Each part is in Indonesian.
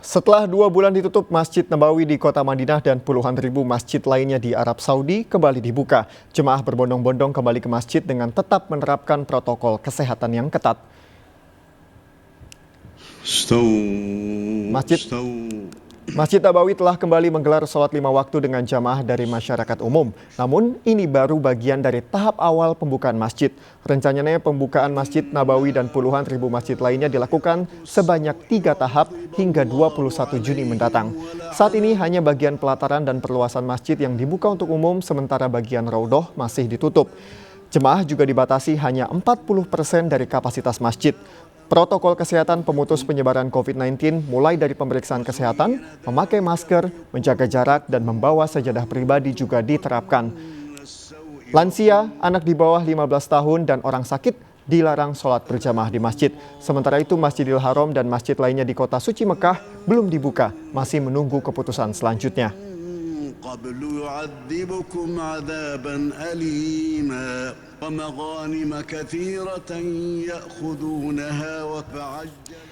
Setelah 2 bulan ditutup, Masjid Nabawi di Kota Madinah dan puluhan ribu masjid lainnya di Arab Saudi kembali dibuka. Jemaah berbondong-bondong kembali ke masjid dengan tetap menerapkan protokol kesehatan yang ketat. Masjid Nabawi telah kembali menggelar sholat 5 waktu dengan jamaah dari masyarakat umum. Namun, ini baru bagian dari tahap awal pembukaan masjid. Rencananya pembukaan Masjid Nabawi dan puluhan ribu masjid lainnya dilakukan sebanyak 3 tahap hingga 21 Juni mendatang. Saat ini hanya bagian pelataran dan perluasan masjid yang dibuka untuk umum, sementara bagian raudhoh masih ditutup. Jemaah juga dibatasi hanya 40% dari kapasitas masjid. Protokol kesehatan pemutus penyebaran COVID-19 mulai dari pemeriksaan kesehatan, memakai masker, menjaga jarak, dan membawa sajadah pribadi juga diterapkan. Lansia, anak di bawah 15 tahun, dan orang sakit dilarang sholat berjamaah di masjid. Sementara itu Masjidil Haram dan masjid lainnya di kota suci Mekah belum dibuka, masih menunggu keputusan selanjutnya. قبل يعذبكم عذابا أليما ومغانم كثيرة يأخذونها وفعجل.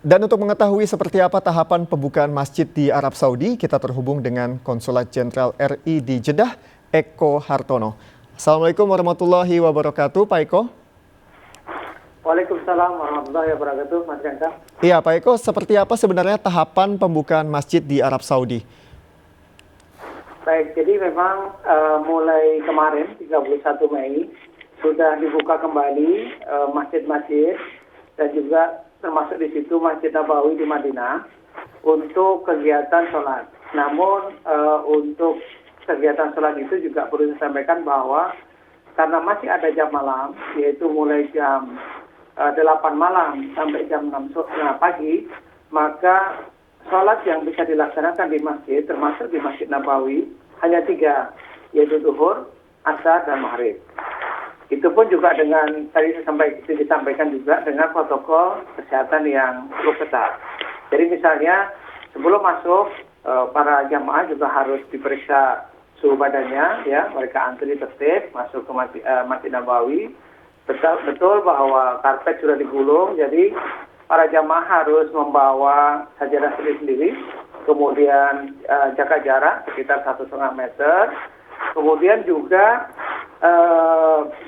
Dan untuk mengetahui seperti apa tahapan pembukaan masjid di Arab Saudi, kita terhubung dengan Konsulat Jenderal RI di Jeddah, Eko Hartono. Assalamualaikum warahmatullahi wabarakatuh, Pak Eko. Waalaikumsalam warahmatullahi wabarakatuh, Mas Jangka. Iya, Pak Eko, seperti apa sebenarnya tahapan pembukaan masjid di Arab Saudi? Baik, jadi memang mulai kemarin 31 Mei sudah dibuka kembali masjid-masjid dan juga termasuk di situ Masjid Nabawi di Madinah untuk kegiatan sholat. Namun untuk kegiatan sholat itu juga perlu disampaikan bahwa karena masih ada jam malam, yaitu mulai jam 8 malam sampai jam 6 pagi, maka sholat yang bisa dilaksanakan di masjid, termasuk di Masjid Nabawi, hanya 3, yaitu zuhur, asar, dan maghrib. Itu pun juga dengan, tadi disampaikan juga dengan protokol kesehatan yang cukup ketat. Jadi misalnya, sebelum masuk, para jamaah juga harus diperiksa suhu badannya, ya, mereka antri tertib masuk ke Masjid Nabawi. Betul bahwa karpet sudah digulung, jadi para jamaah harus membawa sajadah sendiri, kemudian jaga jarak sekitar 1,5 meter, kemudian juga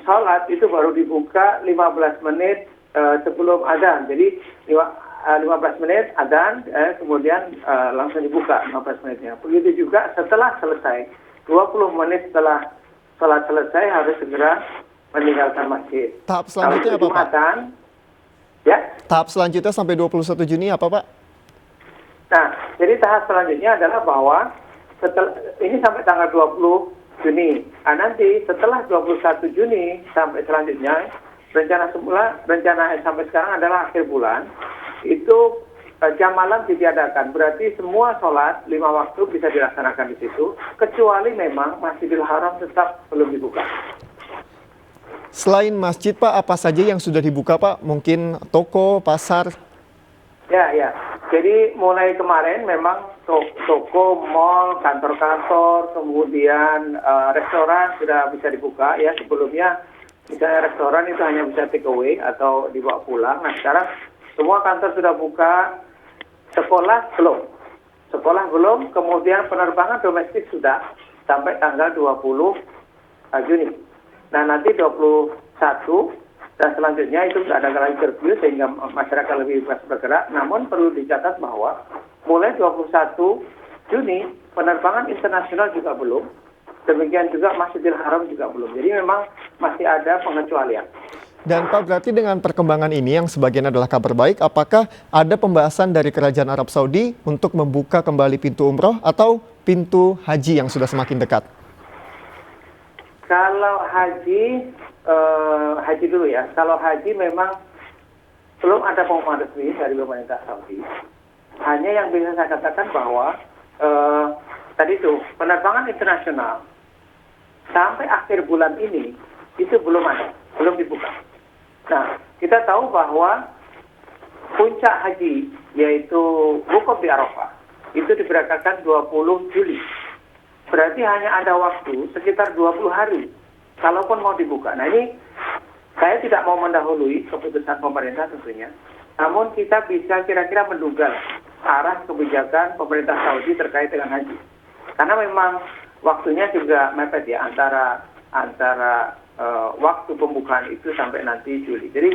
sholat itu baru dibuka 15 menit sebelum adzan. Jadi 15 menit adzan, kemudian langsung dibuka 15 menitnya. Begitu juga setelah selesai, 20 menit setelah sholat selesai harus segera meninggalkan masjid. Tahap selanjutnya apa, Pak? Ya. Tahap selanjutnya sampai 21 Juni apa, Pak? Nah, jadi tahap selanjutnya adalah bahwa ini sampai tanggal 20 Juni. Nah, nanti setelah 21 Juni sampai selanjutnya, rencana sampai sekarang adalah akhir bulan, itu jam malam ditiadakan. Berarti semua sholat 5 waktu bisa dilaksanakan di situ, kecuali memang Masjidil Haram tetap belum dibuka. Selain masjid, Pak, apa saja yang sudah dibuka, Pak? Mungkin toko, pasar? Ya. Jadi mulai kemarin memang toko, mal, kantor-kantor, kemudian restoran sudah bisa dibuka. Ya, sebelumnya misalnya restoran itu hanya bisa take away atau dibawa pulang. Nah, sekarang semua kantor sudah buka, sekolah belum, kemudian penerbangan domestik sudah sampai tanggal 20 Juni. Nah, nanti 21 dan selanjutnya itu tidak ada lagi curfew sehingga masyarakat lebih bebas bergerak. Namun perlu dicatat bahwa mulai 21 Juni penerbangan internasional juga belum. Demikian juga Masjidil Haram juga belum. Jadi memang masih ada pengecualian. Dan Pak, berarti dengan perkembangan ini yang sebagian adalah kabar baik, apakah ada pembahasan dari Kerajaan Arab Saudi untuk membuka kembali pintu umroh atau pintu haji yang sudah semakin dekat? Kalau haji dulu ya. Kalau haji memang belum ada pengumuman resmi dari pemerintah Saudi. Hanya yang bisa saya katakan bahwa tadi itu penerbangan internasional sampai akhir bulan ini itu belum dibuka. Nah, kita tahu bahwa puncak haji yaitu wukuf di Arafah itu diberangkatkan 20 Juli. Berarti hanya ada waktu sekitar 20 hari, kalaupun mau dibuka. Nah, ini saya tidak mau mendahului keputusan pemerintah tentunya, namun kita bisa kira-kira menduga arah kebijakan pemerintah Saudi terkait dengan haji. Karena memang waktunya juga mepet ya antara waktu pembukaan itu sampai nanti Juli. Jadi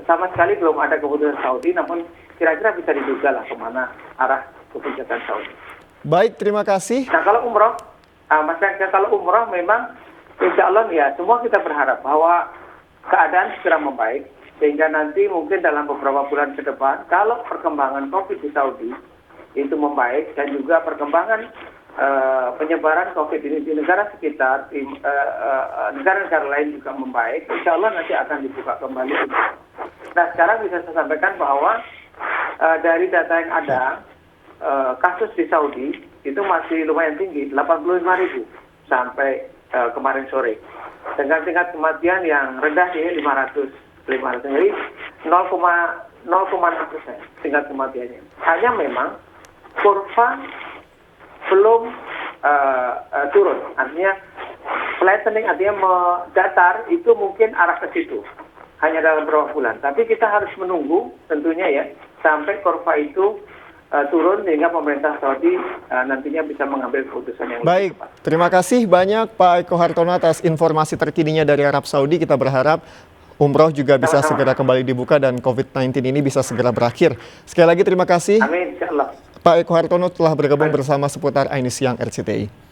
sama sekali belum ada keputusan Saudi, namun kira-kira bisa diduga lah kemana arah kebijakan Saudi. Baik, terima kasih. Nah kalau umroh, Mas Rangga, kalau umroh memang insya Allah ya semua kita berharap bahwa keadaan segera membaik, sehingga nanti mungkin dalam beberapa bulan ke depan kalau perkembangan COVID di Saudi itu membaik dan juga perkembangan penyebaran COVID ini di negara sekitar, di negara-negara lain juga membaik, insya Allah nanti akan dibuka kembali. Nah sekarang bisa saya sampaikan bahwa dari data yang ada, kasus di Saudi itu masih lumayan tinggi, 85.000 sampai kemarin sore. Dengan tingkat kematian yang rendah di 500. Jadi 0,6% tingkat kematiannya. Hanya memang kurva belum turun, artinya flattening, artinya datar itu mungkin arah ke situ hanya dalam beberapa bulan. Tapi kita harus menunggu tentunya ya sampai kurva itu turun sehingga pemerintah Saudi nantinya bisa mengambil keputusan yang Baik, lebih tepat. terima kasih banyak Pak Eko Hartono atas informasi terkininya dari Arab Saudi. Kita berharap umroh juga bisa segera kembali dibuka dan COVID-19 ini bisa segera berakhir. Sekali lagi terima kasih. Amin, insya Allah. Pak Eko Hartono telah bergabung bersama seputar Ainis Siang RCTI.